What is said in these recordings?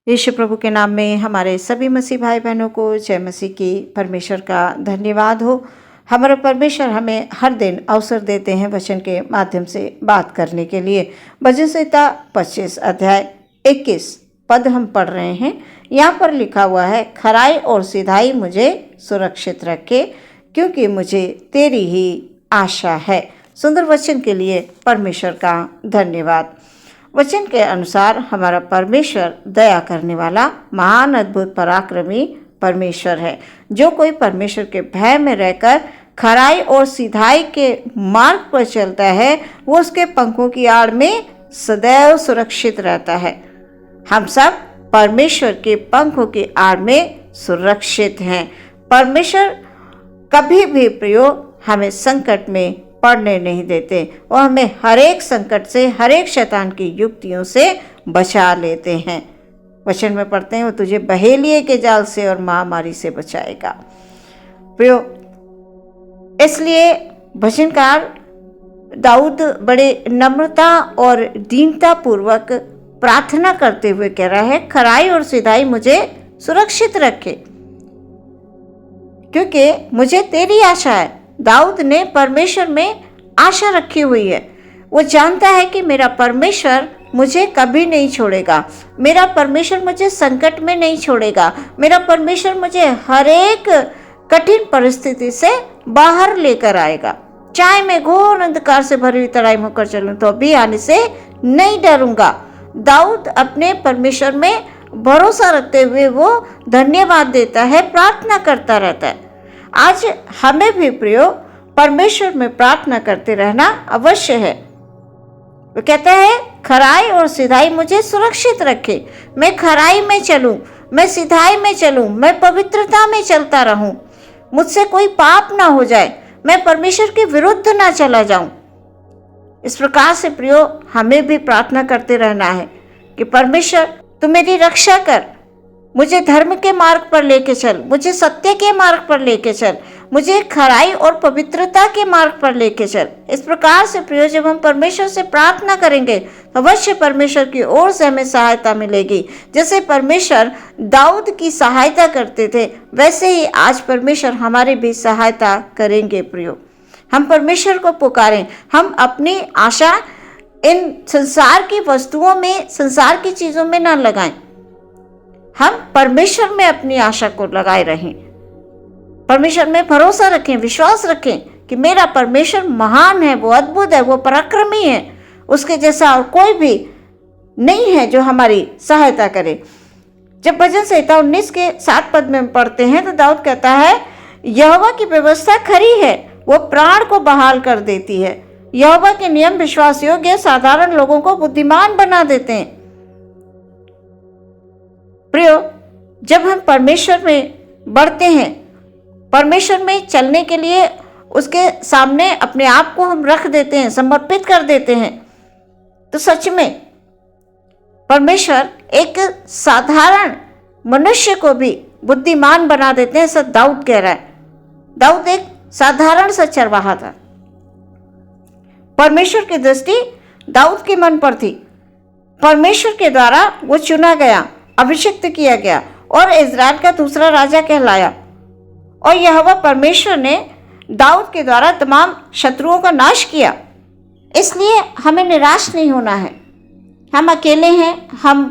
यीशु प्रभु के नाम में हमारे सभी मसीह भाई बहनों को जय मसीह की। परमेश्वर का धन्यवाद हो। हमारा परमेश्वर हमें हर दिन अवसर देते हैं वचन के माध्यम से बात करने के लिए। भजन संहिता 25 अध्याय 21 पद हम पढ़ रहे हैं। यहाँ पर लिखा हुआ है, खराई और सिधाई मुझे सुरक्षित रखे, क्योंकि मुझे तेरी ही आशा है। सुंदर वचन के लिए परमेश्वर का धन्यवाद। वचन के अनुसार हमारा परमेश्वर दया करने वाला महान अद्भुत पराक्रमी परमेश्वर है। जो कोई परमेश्वर के भय में रहकर खराई और सिधाई के मार्ग पर चलता है, वो उसके पंखों की आड़ में सदैव सुरक्षित रहता है। हम सब परमेश्वर के पंखों की आड़ में सुरक्षित हैं। परमेश्वर कभी भी प्रयोग हमें संकट में पड़ने नहीं देते और हमें हर एक संकट से, हर एक शैतान की युक्तियों से बचा लेते हैं। वचन में पढ़ते हैं, वो तुझे बहेलिए के जाल से और महामारी से बचाएगा। प्रियो, इसलिए भजनकार दाऊद बड़े नम्रता और दीनता पूर्वक प्रार्थना करते हुए कह रहा है, खराई और सिधाई मुझे सुरक्षित रखे, क्योंकि मुझे तेरी आशा है। दाऊद ने परमेश्वर में आशा रखी हुई है। वो जानता है कि मेरा परमेश्वर मुझे कभी नहीं छोड़ेगा, मेरा परमेश्वर मुझे संकट में नहीं छोड़ेगा, मेरा परमेश्वर मुझे हर एक कठिन परिस्थिति से बाहर लेकर आएगा। चाहे मैं घोर अंधकार से भरी हुई तराई में होकर चलूं तो भी आने से नहीं डरूंगा। दाऊद अपने परमेश्वर में भरोसा रखते हुए वो धन्यवाद देता है, प्रार्थना करता रहता है। आज हमें भी प्रियो परमेश्वर में प्रार्थना करते रहना अवश्य है। वो कहता है, खराई और सिधाई मुझे सुरक्षित रखे, मैं खराई में चलूं, मैं सिधाई में चलूं, मैं पवित्रता में चलता रहूं, मुझसे कोई पाप ना हो जाए, मैं परमेश्वर के विरुद्ध ना चला जाऊं। इस प्रकार से प्रियो हमें भी प्रार्थना करते रहना है कि परमेश्वर तू मेरी रक्षा कर, मुझे धर्म के मार्ग पर लेके चल, मुझे सत्य के मार्ग पर लेके चल, मुझे खराई और पवित्रता के मार्ग पर लेके चल। इस प्रकार से प्रियो जब हम परमेश्वर से प्रार्थना करेंगे तो अवश्य परमेश्वर की ओर से हमें सहायता मिलेगी। जैसे परमेश्वर दाऊद की सहायता करते थे, वैसे ही आज परमेश्वर हमारी भी सहायता करेंगे। प्रियो, हम परमेश्वर को पुकारें, हम अपनी आशा इन संसार की वस्तुओं में, संसार की चीजों में ना लगाएं। हम परमेश्वर में अपनी आशा को लगाए रहें, परमेश्वर में भरोसा रखें, विश्वास रखें कि मेरा परमेश्वर महान है, वो अद्भुत है, वो पराक्रमी है, उसके जैसा और कोई भी नहीं है जो हमारी सहायता करे। जब भजन संहिता 19 के 7 पद में पढ़ते हैं तो दाऊद कहता है, यहोवा की व्यवस्था खरी है, वो प्राण को बहाल कर देती है। यहोवा के नियम विश्वास योग्य, साधारण लोगों को बुद्धिमान बना देते हैं। प्रियो, जब हम परमेश्वर में बढ़ते हैं, परमेश्वर में चलने के लिए उसके सामने अपने आप को हम रख देते हैं, समर्पित कर देते हैं, तो सच में परमेश्वर एक साधारण मनुष्य को भी बुद्धिमान बना देते हैं। ऐसा दाऊद कह रहा है। दाऊद एक साधारण सा चरवाहा था। परमेश्वर की दृष्टि दाऊद के मन पर थी। परमेश्वर के द्वारा वो चुना गया, अभिषिक्त किया गया और इज़राइल का दूसरा राजा कहलाया। और यहोवा परमेश्वर ने दाऊद के द्वारा तमाम शत्रुओं का नाश किया। इसलिए हमें निराश नहीं होना है। हम अकेले हैं, हम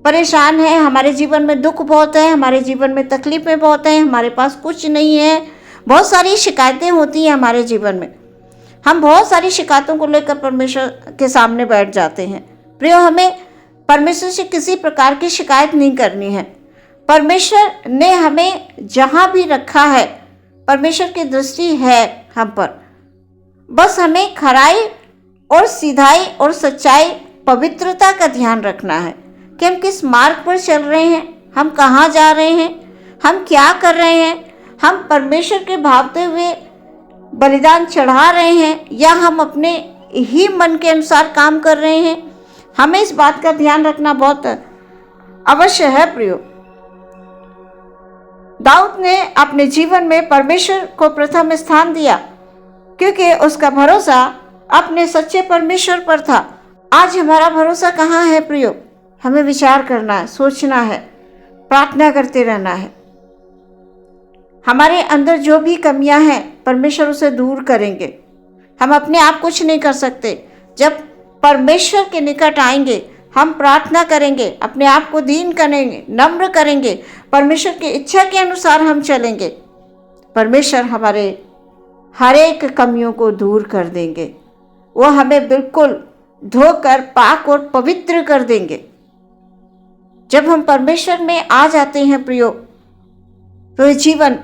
परेशान हैं, हमारे जीवन में दुख बहुत है, हमारे जीवन में तकलीफें बहुत हैं, हमारे पास कुछ नहीं है, बहुत सारी शिकायतें होती हैं हमारे जीवन में। हम बहुत सारी शिकायतों को लेकर परमेश्वर के सामने बैठ जाते हैं। प्रियो, हमें परमेश्वर से किसी प्रकार की शिकायत नहीं करनी है। परमेश्वर ने हमें जहाँ भी रखा है, परमेश्वर की दृष्टि है हम पर। बस हमें खराई और सिधाई और सच्चाई, पवित्रता का ध्यान रखना है कि हम किस मार्ग पर चल रहे हैं, हम कहाँ जा रहे हैं, हम क्या कर रहे हैं, हम परमेश्वर के भावते हुए बलिदान चढ़ा रहे हैं या हम अपने ही मन के अनुसार काम कर रहे हैं। हमें इस बात का ध्यान रखना बहुत अवश्य है। प्रियो, दाऊद ने अपने जीवन में परमेश्वर को प्रथम स्थान दिया, क्योंकि उसका भरोसा अपने सच्चे परमेश्वर पर था। आज हमारा भरोसा कहाँ है प्रियो? हमें विचार करना है, सोचना है, प्रार्थना करते रहना है। हमारे अंदर जो भी कमियां हैं परमेश्वर उसे दूर करेंगे। हम अपने आप कुछ नहीं कर सकते। जब परमेश्वर के निकट आएंगे, हम प्रार्थना करेंगे, अपने आप को दीन करेंगे, नम्र करेंगे, परमेश्वर की इच्छा के अनुसार हम चलेंगे, परमेश्वर हमारे हर एक कमियों को दूर कर देंगे। वो हमें बिल्कुल धोकर पाक और पवित्र कर देंगे। जब हम परमेश्वर में आ जाते हैं प्रियो, तो ये जीवन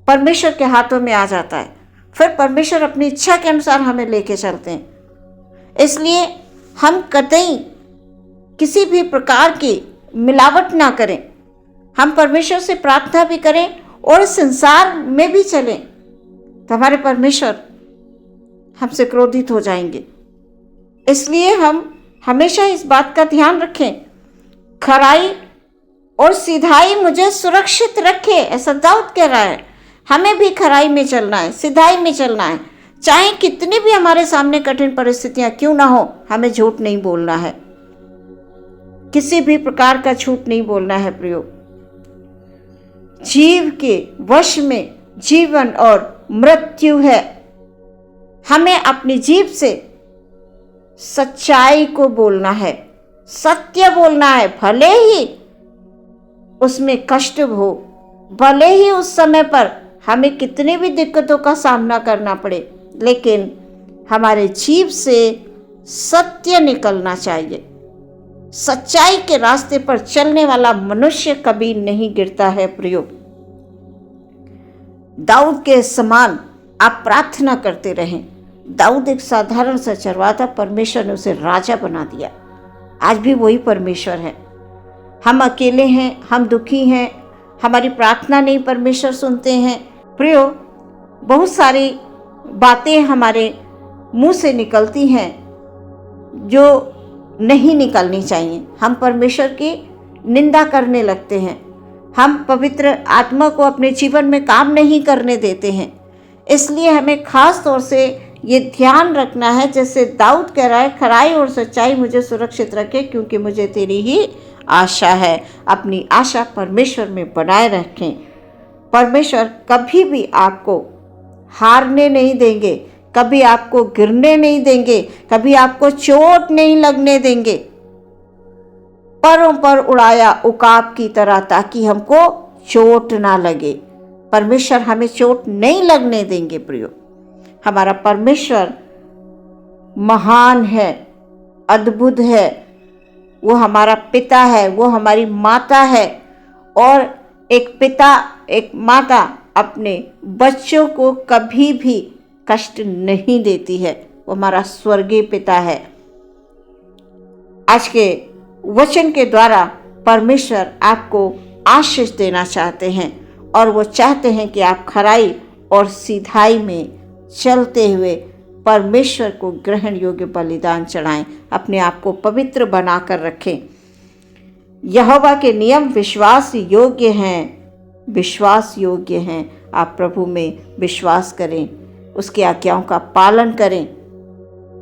परमेश्वर के हाथों में आ जाता है। फिर परमेश्वर अपनी इच्छा के अनुसार हमें लेके चलते हैं। इसलिए हम कतई किसी भी प्रकार की मिलावट ना करें। हम परमेश्वर से प्रार्थना भी करें और संसार में भी चलें, तो हमारे परमेश्वर हमसे क्रोधित हो जाएंगे। इसलिए हम हमेशा इस बात का ध्यान रखें, खराई और सिधाई मुझे सुरक्षित रखे, ऐसा दाऊद कह रहा है। हमें भी खराई में चलना है, सिधाई में चलना है। चाहे कितनी भी हमारे सामने कठिन परिस्थितियां क्यों ना हो, हमें झूठ नहीं बोलना है, किसी भी प्रकार का झूठ नहीं बोलना है प्रियो। जीव के वश में जीवन और मृत्यु है। हमें अपनी जीभ से सच्चाई को बोलना है, सत्य बोलना है, भले ही उसमें कष्ट हो, भले ही उस समय पर हमें कितनी भी दिक्कतों का सामना करना पड़े, लेकिन हमारे जीभ से सत्य निकलना चाहिए। सच्चाई के रास्ते पर चलने वाला मनुष्य कभी नहीं गिरता है प्रियो। दाऊद के समान आप प्रार्थना करते रहें। दाऊद एक साधारण सा चरवाहा था, परमेश्वर ने उसे राजा बना दिया। आज भी वही परमेश्वर है। हम अकेले हैं, हम दुखी हैं, हमारी प्रार्थना नहीं परमेश्वर सुनते हैं। प्रियो, बहुत सारी बातें हमारे मुंह से निकलती हैं जो नहीं निकलनी चाहिए। हम परमेश्वर की निंदा करने लगते हैं, हम पवित्र आत्मा को अपने जीवन में काम नहीं करने देते हैं। इसलिए हमें खास तौर से ये ध्यान रखना है, जैसे दाऊद कह रहा है, खराई और सच्चाई मुझे सुरक्षित रखे, क्योंकि मुझे तेरी ही आशा है। अपनी आशा परमेश्वर में बनाए रखें। परमेश्वर कभी भी आपको हारने नहीं देंगे, कभी आपको गिरने नहीं देंगे, कभी आपको चोट नहीं लगने देंगे। परों पर उड़ाया उकाब की तरह, ताकि हमको चोट ना लगे। परमेश्वर हमें चोट नहीं लगने देंगे प्रियो। हमारा परमेश्वर महान है, अद्भुत है। वो हमारा पिता है, वो हमारी माता है। और एक पिता, एक माता अपने बच्चों को कभी भी कष्ट नहीं देती है। वो हमारा स्वर्गीय पिता है। आज के वचन के द्वारा परमेश्वर आपको आशीष देना चाहते हैं, और वो चाहते हैं कि आप खराई और सिधाई में चलते हुए परमेश्वर को ग्रहण योग्य बलिदान चढ़ाएं, अपने आप को पवित्र बनाकर रखें। यहोवा के नियम विश्वास योग्य हैं, विश्वास योग्य हैं। आप प्रभु में विश्वास करें, उसकी आज्ञाओं का पालन करें।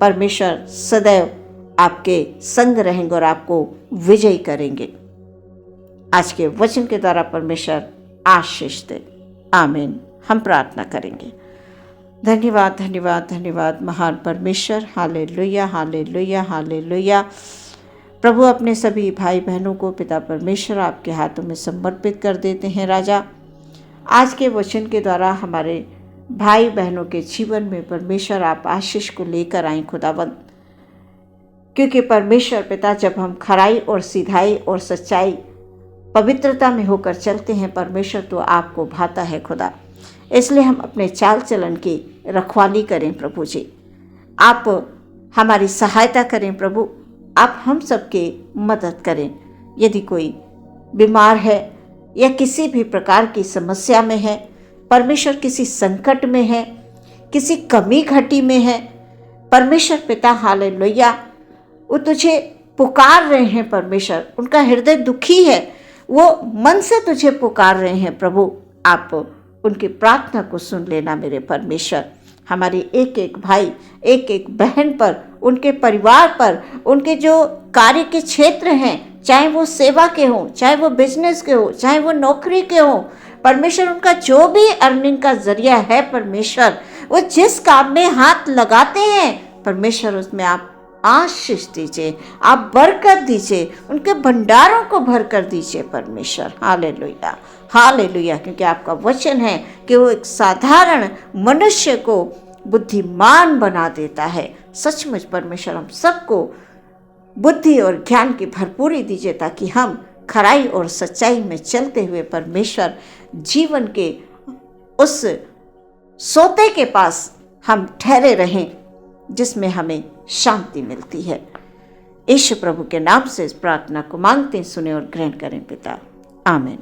परमेश्वर सदैव आपके संग रहेंगे और आपको विजयी करेंगे। आज के वचन के द्वारा परमेश्वर आशीष दे। आमीन। हम प्रार्थना करेंगे। धन्यवाद, धन्यवाद, धन्यवाद महान परमेश्वर। Hallelujah, hallelujah, hallelujah. प्रभु अपने सभी भाई बहनों को पिता परमेश्वर आपके हाथों में समर्पित कर देते हैं। राजा, आज के वचन के द्वारा हमारे भाई बहनों के जीवन में परमेश्वर आप आशीष को लेकर आए खुदावंद, क्योंकि परमेश्वर पिता, जब हम खराई और सिधाई और सच्चाई पवित्रता में होकर चलते हैं परमेश्वर, तो आपको भाता है खुदा। इसलिए हम अपने चाल चलन की रखवाली करें प्रभु जी। आप हमारी सहायता करें प्रभु, आप हम सबके मदद करें। यदि कोई बीमार है या किसी भी प्रकार की समस्या में है, परमेश्वर किसी संकट में है, किसी कमी घटी में है, परमेश्वर पिता हालेलुया, वो तुझे पुकार रहे हैं परमेश्वर, उनका हृदय दुखी है, वो मन से तुझे पुकार रहे हैं प्रभु। आप उनकी प्रार्थना को सुन लेना मेरे परमेश्वर। हमारी एक एक भाई, एक एक बहन पर, उनके परिवार पर, उनके जो कार्य के क्षेत्र हैं, चाहे वो सेवा के हों, चाहे वो बिजनेस के हो, चाहे वो नौकरी के हों। परमेश्वर उनका जो भी अर्निंग का जरिया है, परमेश्वर वो जिस काम में हाथ लगाते हैं, परमेश्वर उसमें आप आशीष दीजिए, आप बरकत दीजिए, उनके भंडारों को भर कर दीजिए परमेश्वर। Hallelujah, hallelujah. क्योंकि आपका वचन है कि वो एक साधारण मनुष्य को बुद्धिमान बना देता है। सचमुच परमेश्वर हम सबको बुद्धि और ज्ञान की भरपूरी दीजिए, ताकि हम खराई और सच्चाई में चलते हुए परमेश्वर जीवन के उस सोते के पास हम ठहरे रहें जिसमें हमें शांति मिलती है। यीशु प्रभु के नाम से इस प्रार्थना को मांगते, सुने और ग्रहण करें पिता। आमीन।